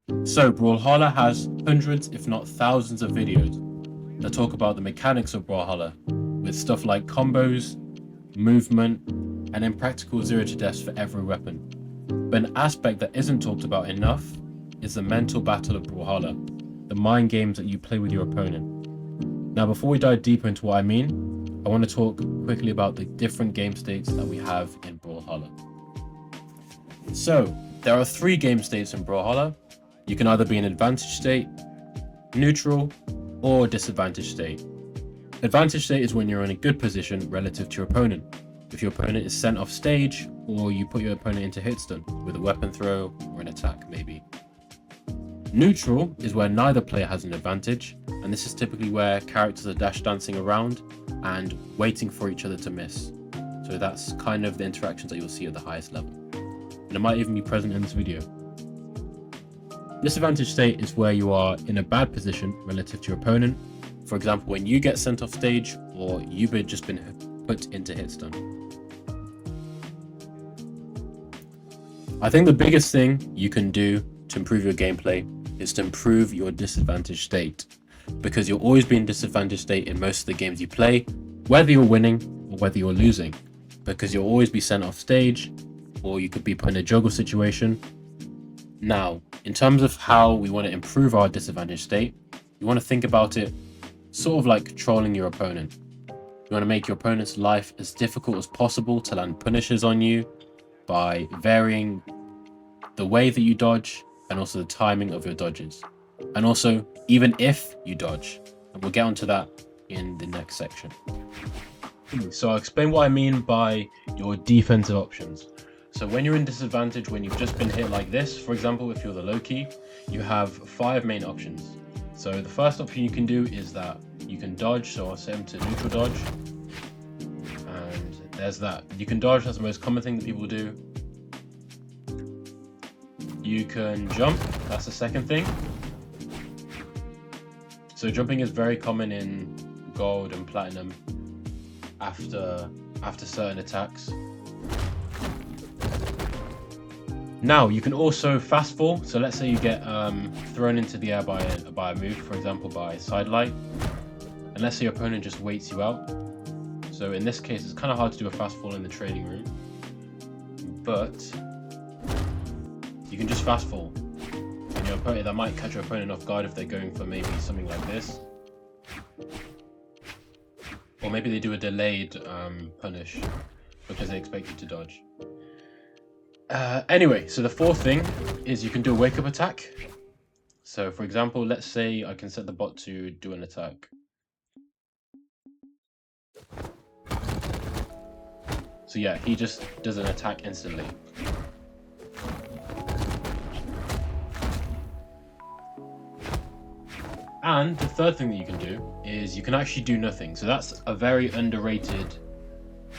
So Brawlhalla has hundreds, if not thousands of videos that talk about the mechanics of Brawlhalla, with stuff like combos, movement, and impractical 0 to deaths for every weapon. But an aspect that isn't talked about enough is the mental battle of Brawlhalla, the mind games that you play with your opponent. Now before we dive deeper into what I mean, I want to talk quickly about the different game states that we have in Brawlhalla. So, there are 3 game states in Brawlhalla. You can either be in advantage state, neutral, or disadvantage state. Advantage state is when you're in a good position relative to your opponent. If your opponent is sent off stage, or you put your opponent into hit stun with a weapon throw or an attack maybe. Neutral is where neither player has an advantage, and this is typically where characters are dash dancing around and waiting for each other to miss. So that's kind of the interactions that you'll see at the highest level. And it might even be present in this video. Disadvantage state is where you are in a bad position relative to your opponent. For example, when you get sent off stage or you've just been put into hit stun. I think the biggest thing you can do to improve your gameplay is to improve your disadvantage state, because you'll always be in disadvantage state in most of the games you play, whether you're winning or whether you're losing, because you'll always be sent off stage or you could be put in a juggle situation. Now, in terms of how we want to improve our disadvantage state, you want to think about it sort of like trolling your opponent. You want to make your opponent's life as difficult as possible to land punishes on you by varying the way that you dodge and also the timing of your dodges. And also, even if you dodge, and we'll get onto that in the next section. So I'll explain what I mean by your defensive options. So when you're in disadvantage, when you've just been hit like this, for example, if you're the Loki, you have 5 main options. So the first option you can do is that you can dodge, so I'll set him to neutral dodge. And there's that. You can dodge, that's the most common thing that people do. You can jump, that's the second thing. So jumping is very common in gold and platinum after certain attacks. Now you can also fast fall. So let's say you get thrown into the air by a move, for example by sidelight, and let's say your opponent just waits you out. So in this case, it's kind of hard to do a fast fall in the training room, but you can just fast fall, and your opponent, that might catch your opponent off guard if they're going for maybe something like this, or maybe they do a delayed punish because they expect you to dodge. Anyway, so the fourth thing is you can do a wake up attack. So for example, let's say I can set the bot to do an attack. So yeah, he just does an attack instantly. And the third thing that you can do is you can actually do nothing. So that's a very underrated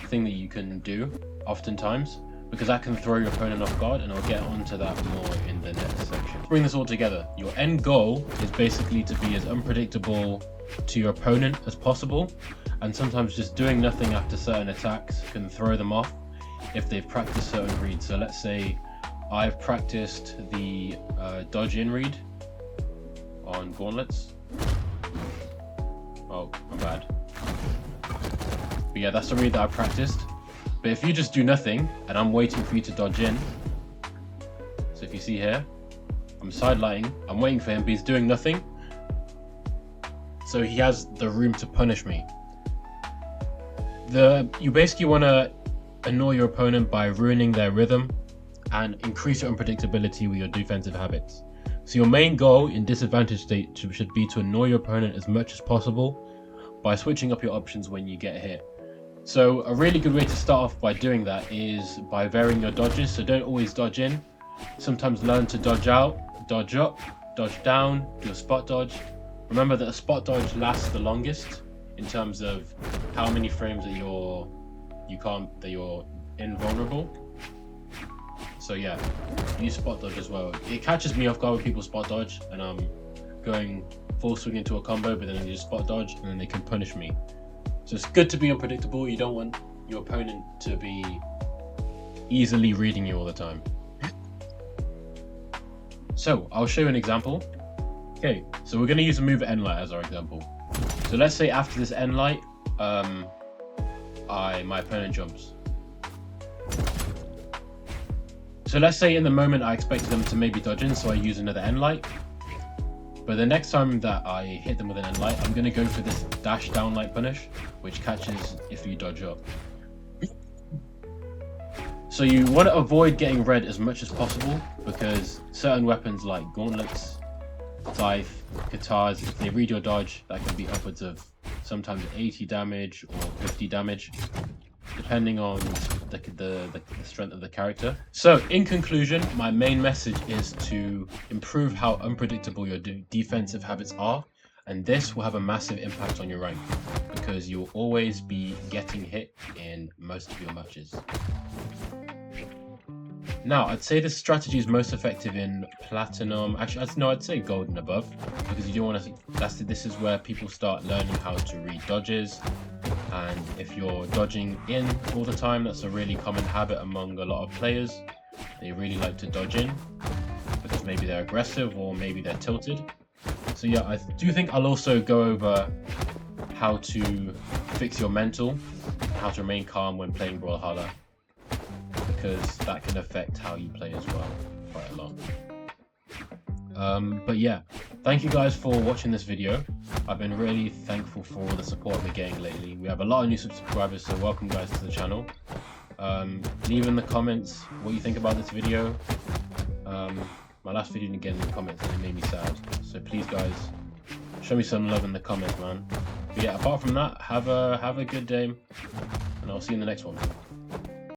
thing that you can do oftentimes, because that can throw your opponent off guard, and I'll get onto that more in the next section. To bring this all together, your end goal is basically to be as unpredictable to your opponent as possible, and sometimes just doing nothing after certain attacks can throw them off if they've practiced certain reads. So let's say I've practiced the dodge in read on gauntlets. Oh, my bad. But yeah, that's the read that I practiced. But if you just do nothing and I'm waiting for you to dodge in, so if you see here, I'm sidelighting, I'm waiting for him, but he's doing nothing. So he has the room to punish me. You basically want to annoy your opponent by ruining their rhythm and increase your unpredictability with your defensive habits. So your main goal in disadvantage state should be to annoy your opponent as much as possible by switching up your options when you get hit. So a really good way to start off by doing that is by varying your dodges. So don't always dodge in. Sometimes learn to dodge out, dodge up, dodge down, do a spot dodge. Remember that a spot dodge lasts the longest in terms of how many frames that you're invulnerable. So yeah, use spot dodge as well. It catches me off guard when people spot dodge and I'm going full swing into a combo, but then they just spot dodge and then they can punish me. So it's good to be unpredictable. You don't want your opponent to be easily reading you all the time. So I'll show you an example. Okay, so we're going to use a move end light as our example. So let's say after this end light, my opponent jumps. So let's say in the moment I expected them to maybe dodge in, so I use another end light. But the next time that I hit them with an end light, I'm going to go for this dash down light punish, which catches if you dodge up. So you want to avoid getting red as much as possible, because certain weapons like gauntlets, Scythe, katars, if they read your dodge, that can be upwards of sometimes 80 damage or 50 damage, depending on the strength of the character. So in conclusion, my main message is to improve how unpredictable your defensive habits are, and this will have a massive impact on your rank, because you'll always be getting hit in most of your matches. Now, I'd say this strategy is most effective in platinum. Actually, I'd say gold and above, because you don't want to. This is where people start learning how to read dodges, and if you're dodging in all the time, that's a really common habit among a lot of players. They really like to dodge in because maybe they're aggressive or maybe they're tilted. So yeah, I do think I'll also go over how to fix your mental, how to remain calm when playing Brawlhalla, because that can affect how you play as well quite a lot. But yeah, thank you guys for watching this video. I've been really thankful for all the support we're getting lately. We have a lot of new subscribers, so welcome guys to the channel. Leave in the comments what you think about this video. My last video didn't get in the comments and it made me sad, so please guys, show me some love in the comments, man. But yeah, apart from that, have a good day, and I'll see you in the next one.